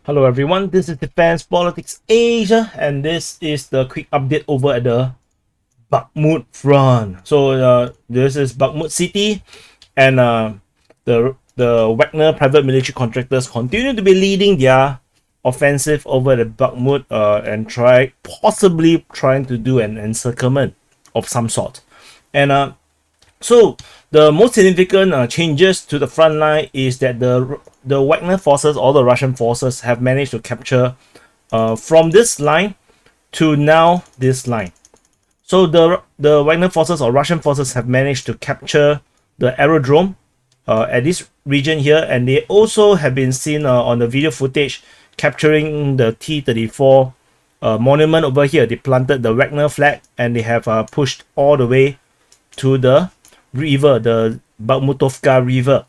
Hello everyone, this is Defense Politics Asia, and this is the quick update over at the Bakhmut front. So this is Bakhmut city, and the Wagner private military contractors continue to be leading their offensive over the Bakhmut and possibly trying to do an encirclement of some sort. And so the most significant changes to the front line is that the Wagner forces, or the Russian forces, have managed to capture from this line to now this line. So the Wagner forces or Russian forces have managed to capture the aerodrome at this region here, and they also have been seen on the video footage capturing the T-34 monument over here. They planted the Wagner flag and they have pushed all the way to the river, the Bakhmutovka river.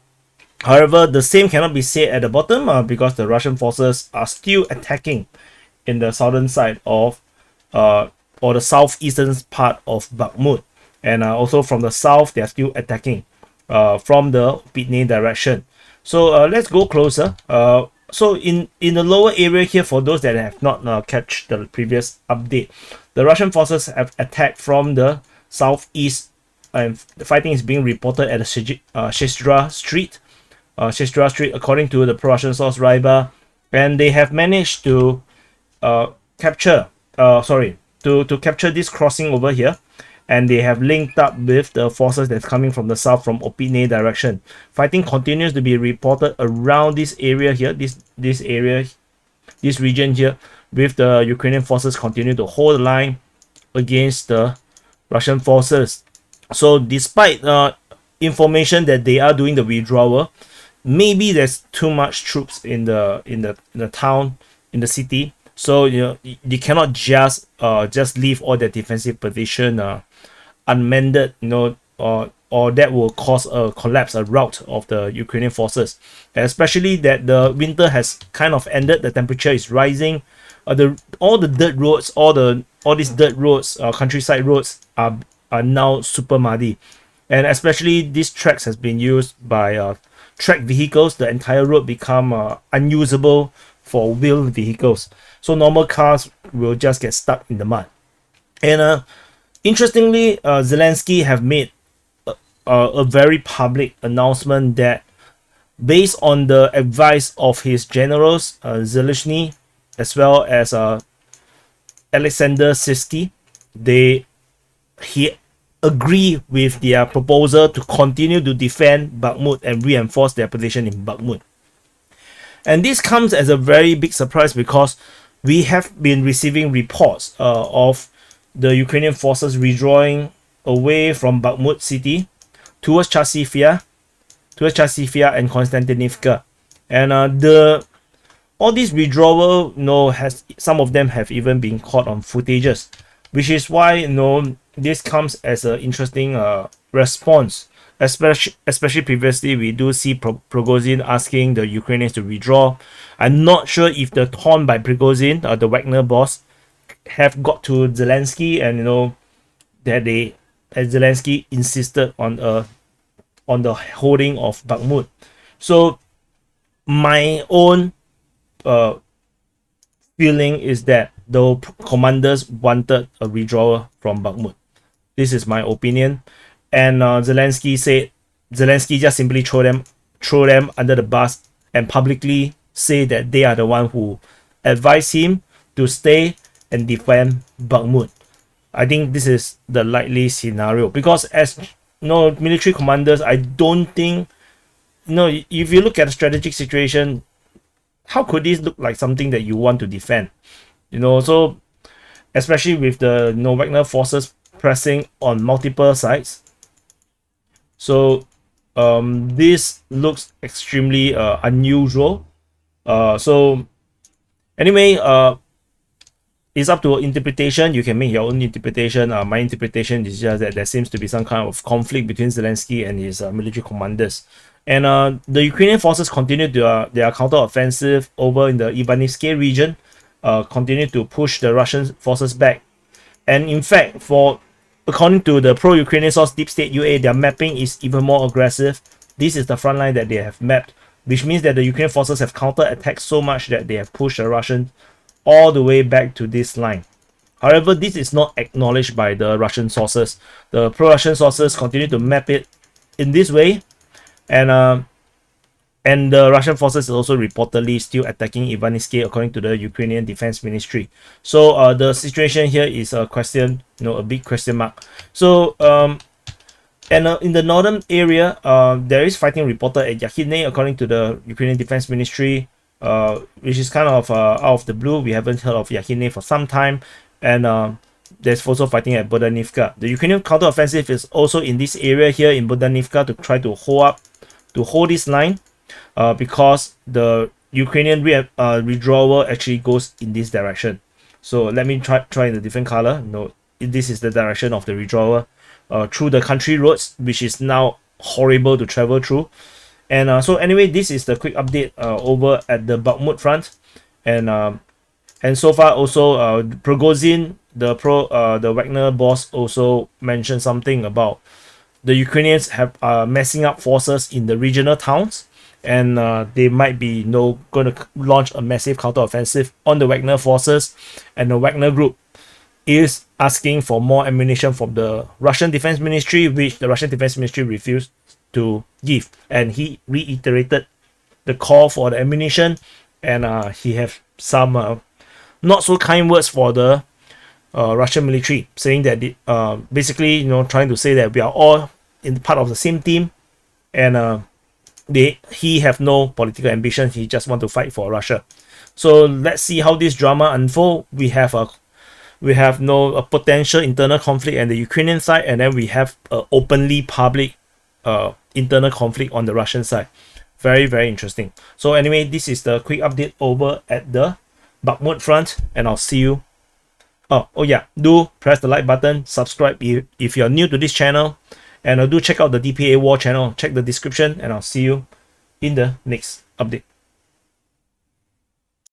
However, the same cannot be said at the bottom because the Russian forces are still attacking in the southern side of or the southeastern part of Bakhmut, and also from the south they are still attacking from the Pitney direction. So let's go closer. So in the lower area here, for those that have not catch the previous update, the Russian forces have attacked from the southeast, and the fighting is being reported at the Shestra Street. Shestra Street, according to the pro-Russian source Ryba, and they have managed to capture capture this crossing over here, and they have linked up with the forces that's coming from the south from Opine direction. Fighting continues to be reported around this area here, this region here, with the Ukrainian forces continue to hold the line against the Russian forces. So despite information that they are doing the withdrawal, maybe there's too much troops in the town, in the city, so you cannot just leave all their defensive position unmanned, or that will cause a collapse, a rout of the Ukrainian forces, especially that the winter has kind of ended. The temperature is rising. All the dirt roads, all these dirt roads, countryside roads are now super muddy, and especially these tracks has been used by track vehicles. The entire road become unusable for wheeled vehicles, so normal cars will just get stuck in the mud. And interestingly, Zelenskyy have made a very public announcement that, based on the advice of his generals, Zelenskyy as well as Alexander Sisky, he agree with their proposal to continue to defend Bakhmut and reinforce their position in Bakhmut. And this comes as a very big surprise because we have been receiving reports of the Ukrainian forces withdrawing away from Bakhmut city towards Chasivia and Konstantinivka, and all these withdrawal, some of them have even been caught on footages, which is why this comes as an interesting response. Especially previously, we do see Prigozhin asking the Ukrainians to withdraw. I'm not sure if the taunt by Prigozhin, the Wagner boss, have got to Zelenskyy, and that Zelenskyy insisted on the holding of Bakhmut. So my own feeling is that the commanders wanted a withdrawal from Bakhmut. This is my opinion. And Zelenskyy just simply throw them under the bus and publicly say that they are the one who advised him to stay and defend Bakhmut. I think this is the likely scenario, because as military commanders, I don't think, if you look at the strategic situation, how could this look like something that you want to defend? So especially with the Wagner forces pressing on multiple sides. So this looks extremely unusual. So anyway, it's up to interpretation. You can make your own interpretation. My interpretation is just that there seems to be some kind of conflict between Zelenskyy and his military commanders. And the Ukrainian forces continue their counter-offensive over in the Ivanivsky region, continue to push the Russian forces back. And in fact, according to the pro-Ukrainian source Deep State UA, their mapping is even more aggressive. This is the front line that they have mapped which means that the Ukrainian forces have counter-attacked so much that they have pushed the Russians all the way back to this line. However, this is not acknowledged by the Russian sources. The pro-Russian sources continue to map it in this way, and the Russian forces is also reportedly still attacking Ivanytsky, according to the Ukrainian Defense Ministry. So the situation here is a question, a big question mark. So in the northern area, there is fighting reported at Yakhine, according to the Ukrainian Defense Ministry, which is kind of out of the blue. We haven't heard of Yakhine for some time, and there's also fighting at Bodanivka. The Ukrainian counteroffensive is also in this area here in Bodanivka to try to hold this line, because the Ukrainian withdrawal actually goes in this direction. So let me try in a different color. This is the direction of the withdrawal through the country roads, which is now horrible to travel through. And so anyway, this is the quick update over at the Bakhmut front, and so far also Prigozhin, the Wagner boss, also mentioned something about the Ukrainians have messing up forces in the regional towns, and they might be going to launch a massive counteroffensive on the Wagner forces, and the Wagner group is asking for more ammunition from the Russian Defense Ministry, which the Russian Defense Ministry refused to give, and he reiterated the call for the ammunition, and he have some not so kind words for the Russian military, saying that basically trying to say that we are all in part of the same team, and he have no political ambition. He just want to fight for Russia. So let's see how this drama unfold. We have a potential internal conflict on the Ukrainian side, and then we have a openly public internal conflict on the Russian side. Very, very interesting. So anyway, this is the quick update over at the Bakhmut front, and I'll see you. Oh yeah, do press the like button, subscribe if you're new to this channel, and do check out the DPA War channel. Check the description, and I'll see you in the next update.